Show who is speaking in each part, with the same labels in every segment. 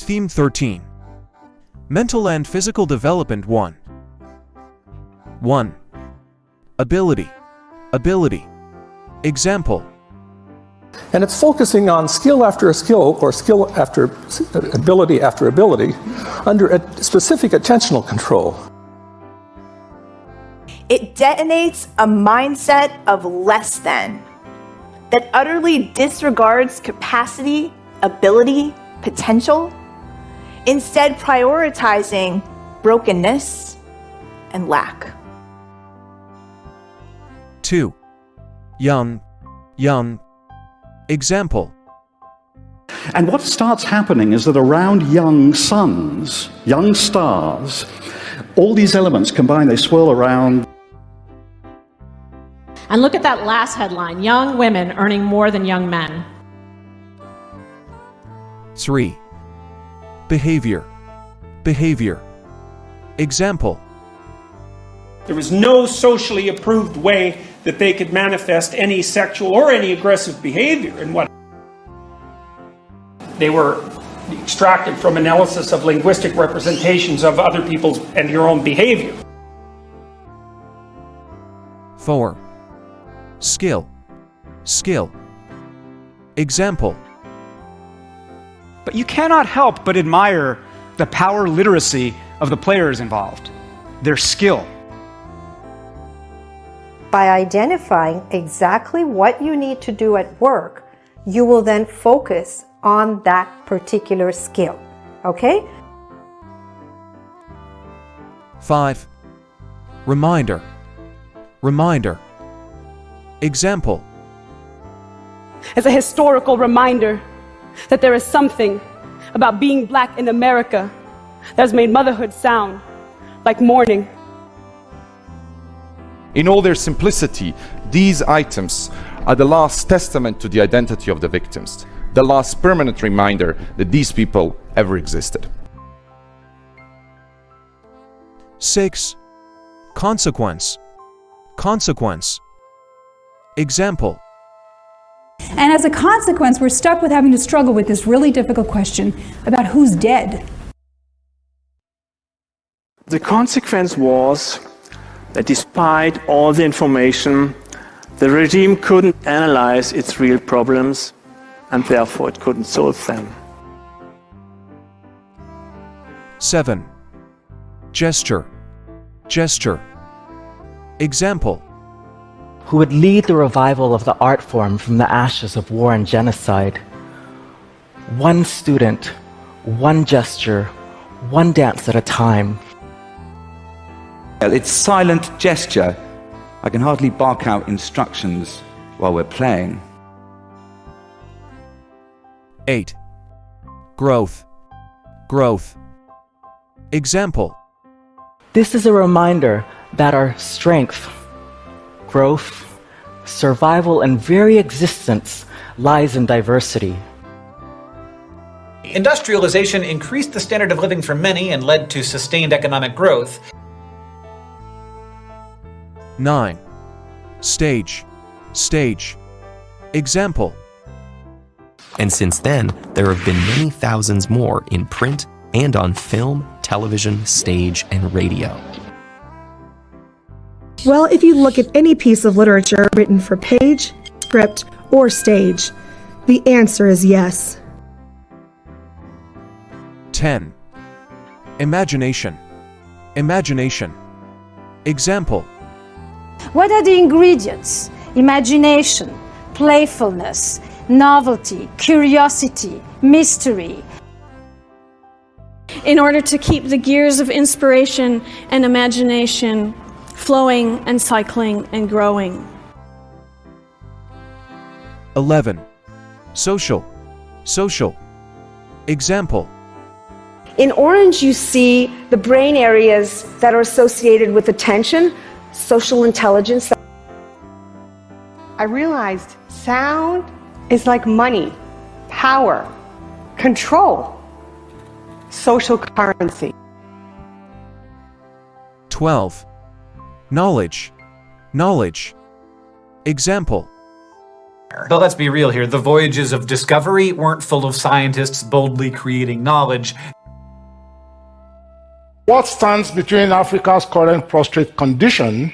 Speaker 1: Theme 13. Mental and Physical Development 1. 1. Ability. Ability. Example.
Speaker 2: And it's focusing on skill after skill, or skill after ability, under a specific attentional control.
Speaker 3: It detonates a mindset of less than that utterly disregards capacity, ability, potential, instead prioritizing brokenness and lack.
Speaker 1: 2. Young. Young. Example.
Speaker 4: And what starts happening is that around young suns, young stars, all these elements combine, they swirl around.
Speaker 5: And look at that last headline, young women earning more than young men.
Speaker 1: 3. Behavior. Behavior. Example.
Speaker 6: There was no socially approved way that they could manifest any sexual or any aggressive behavior. And what they were extracted from analysis of linguistic representations of other people's and your own behavior.
Speaker 1: 4. Skill. Skill. Example.
Speaker 7: But you cannot help but admire the power literacy of the players involved, their skill.
Speaker 8: By identifying exactly what you need to do at work, you will then focus on that particular skill. Okay?
Speaker 1: 5. Reminder. Reminder. Example.
Speaker 9: As a historical reminder that there is something about being black in America that has made motherhood sound like mourning.
Speaker 10: In all their simplicity, these items are the last testament to the identity of the victims, the last permanent reminder that these people ever existed.
Speaker 1: 6. Consequence. Consequence. Example.
Speaker 11: And as a consequence, we're stuck with having to struggle with this really difficult question about who's dead.
Speaker 12: The consequence was that despite all the information, the regime couldn't analyze its real problems, and therefore it couldn't solve them.
Speaker 1: 7. Gesture. Gesture. Example.
Speaker 13: Who would lead the revival of the art form from the ashes of war and genocide. One student, one gesture, one dance at a time.
Speaker 14: It's silent gesture. I can hardly bark out instructions while we're playing.
Speaker 1: 8. Growth. Growth. Example.
Speaker 13: This is a reminder that our strength, growth, survival, and very existence lies in diversity.
Speaker 15: Industrialization increased the standard of living for many and led to sustained economic growth.
Speaker 1: 9. Stage. Stage. Example.
Speaker 16: And since then, there have been many thousands more in print and on film, television, stage, and radio.
Speaker 17: Well, if you look at any piece of literature written for page, script, or stage, the answer is yes.
Speaker 1: 10. Imagination. Imagination. Example.
Speaker 18: What are the ingredients? Imagination, playfulness, novelty, curiosity, mystery.
Speaker 19: In order to keep the gears of inspiration and imagination flowing and cycling and growing.
Speaker 1: 11. Social. Social. Example.
Speaker 20: In orange, you see the brain areas that are associated with attention, social intelligence.
Speaker 4: I realized sound is like money, power, control, social currency.
Speaker 1: 12. Knowledge. Knowledge. Example.
Speaker 15: But let's be real here, the voyages of discovery weren't full of scientists boldly creating knowledge.
Speaker 21: What stands between Africa's current prostrate condition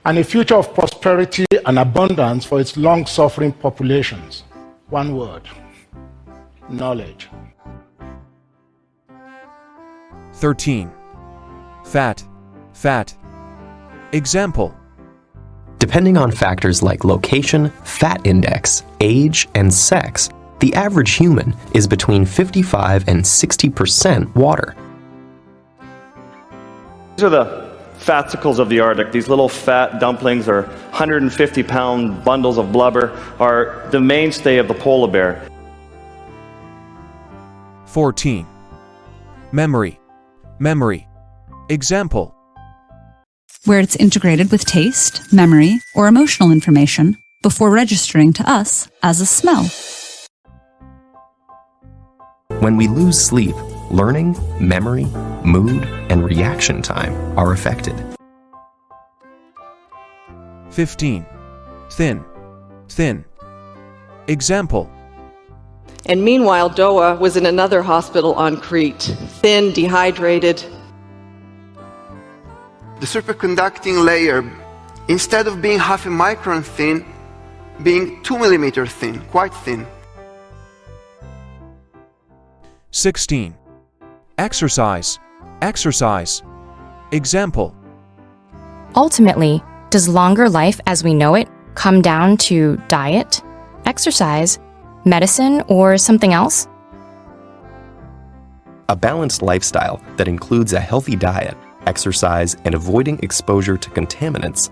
Speaker 21: and a future of prosperity and abundance for its long-suffering populations? One word: knowledge.
Speaker 1: 13. Fat. Fat. Example.
Speaker 16: Depending on factors like location, fat index, age, and sex, the average human is between 55 and 60% water.
Speaker 22: These are the fatsicles of the Arctic. These little fat dumplings, or 150-pound bundles of blubber, are the mainstay of the polar bear.
Speaker 1: 14. Memory. Memory. Example.
Speaker 23: Where it's integrated with taste, memory, or emotional information before registering to us as a smell.
Speaker 16: When we lose sleep, learning, memory, mood, and reaction time are affected.
Speaker 1: 15. Thin. Thin. Example.
Speaker 24: And meanwhile, Doa was in another hospital on Crete, thin, dehydrated.
Speaker 25: The superconducting layer, instead of being half a micron thin, being 2 millimeter thin, quite thin.
Speaker 1: 16. Exercise. Exercise. Example.
Speaker 26: Ultimately, does longer life as we know it come down to diet, exercise, medicine, or something else?
Speaker 16: A balanced lifestyle that includes a healthy diet, exercise, and avoiding exposure to contaminants.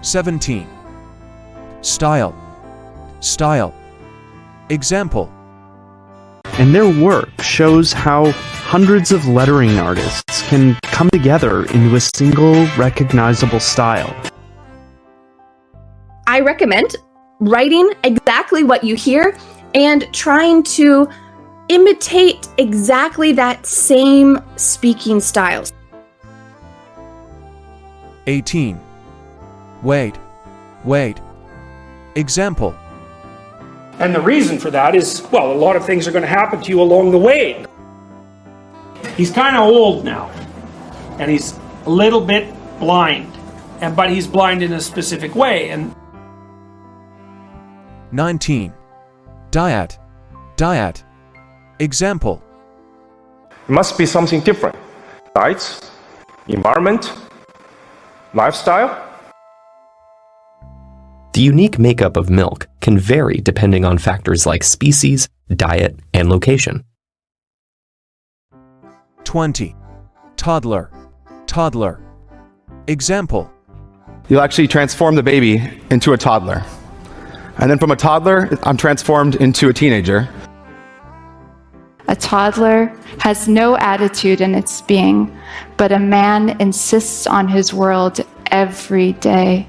Speaker 1: 17. Style. Style. Example.
Speaker 27: And their work shows how hundreds of lettering artists can come together into a single recognizable style.
Speaker 28: I recommend writing exactly what you hear and trying to imitate exactly that same speaking styles.
Speaker 1: 18. Wait. Wait. Example.
Speaker 6: And the reason for that is, well, a lot of things are going to happen to you along the way. He's kind of old now, and he's a little bit blind, but he's blind in a specific way. And
Speaker 1: 19. Diet. Diet. Example.
Speaker 29: It must be something different. Diets, environment, lifestyle.
Speaker 16: The unique makeup of milk can vary depending on factors like species, diet, and location.
Speaker 1: 20. Toddler. Toddler. Example.
Speaker 30: You'll actually transform the baby into a toddler. And then from a toddler, I'm transformed into a teenager.
Speaker 31: A toddler has no attitude in its being, but a man insists on his world every day.